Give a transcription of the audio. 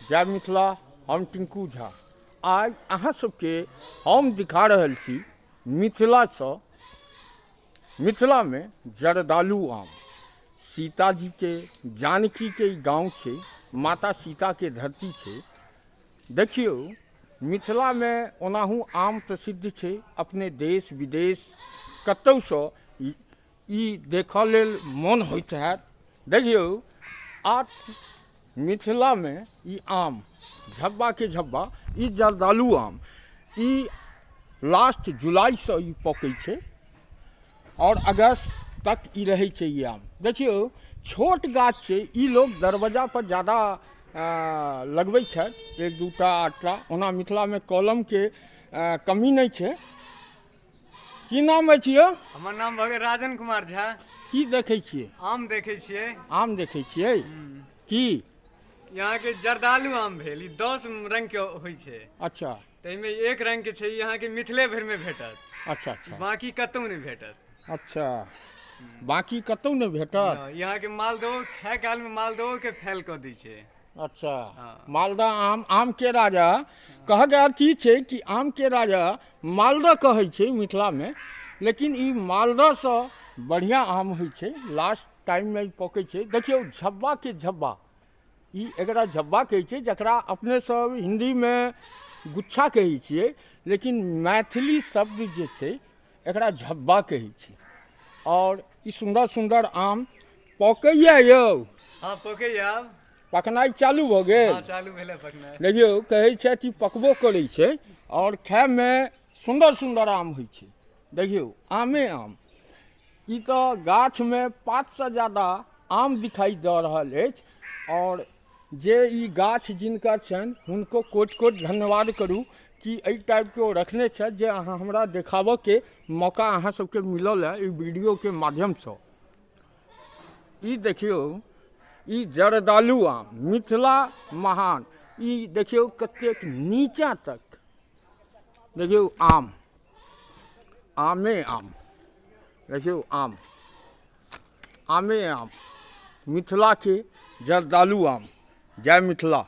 जय मिथिला। हम टिंकू झा। आज अहाँ सबके हम दिखा रहल छी मिथिला में जर्दालू आम। सीता जी के जानकी के गांव छे, माता सीता के धरती छे। देखियो मिथिला में ओनाहू आम प्रसिद्ध छे। अपने देश विदेश कतौ सँ ई देखऽ लेल मन होइत हैत। देखियो आ मिथिला में ई आम झब्बा के झब्बा, ई जर्दालू आम, ई लास्ट जुलाई से ई पकै छे और अगस्त तक ई रहे छे। ई आम देखियो छोट गाछ छे। ई लोग दरवाजा पर ज़्यादा लगबै छथि, एक दूटा आठटा। ओना मिथिला में कलम के कमी नहीं छे। की नाम अछि यौ? हमर नाम भऽ गेल राजन कुमार झा। की देखै छियै? आम देखै छियै। आम देखै छियै की? यहाँ के जर्दालू आम भेल। ई 10 रंग के होइ छै। अच्छा, ताहिमे एक रंग के छै, यहाँ के मिथिले भर में भेटत। अच्छा अच्छा, बाकी कतौ नहीं भेटत। अच्छा, बाकी कतौ नहीं भेटत। यहाँ के मालदहो खाए काल में मालदहो के फैल कऽ दै छै। अच्छा, मालदह आम, आम के राजा कह के अथी छे कि आम के राजा मालदह कहै छे मिथिला में। लेकिन ई मालदह से बढ़िया आम होइ छे। लास्ट टाइम में पकै छे। देखियो झब्बा के झब्बा, ई एकरा झब्बा कहै छे, जकरा अपने सब हिंदी में गुच्छा कहै छियै। लेकिन मैथिली शब्द जे छे एकरा झब्बा कहै छे। और ई सुंदर सुंदर आम पकैया यौ। हाँ पकैया। पकनाई चालू हो गेल। हाँ चालू भेलै पकनाई। देखियो कहै छै कि पकबो करै छै और खाए में सुंदर सुंदर आम होइ छै। देखियो आमे आम। ई तो गाछ में 5 से ज़्यादा आम दिखाई दे रहल अछि। और जे ई गाछ जिनकर छन हुनको कोटि कोटि धन्यवाद करू कि एहि टाइप के ओ रखने छथि, जे अहाँ हमरा देखाबऽ के मौका अहाँ सबके मिलल है ई वीडियो के माध्यम से। ई देखियो ई जर्दालू आम, मिथिला महान। ई देखियो कतेक नीचा तक। देखियो आम, आमे आम। देखियो आम, आमे आम, मिथिला के जर्दालू आम। जय मिथिला।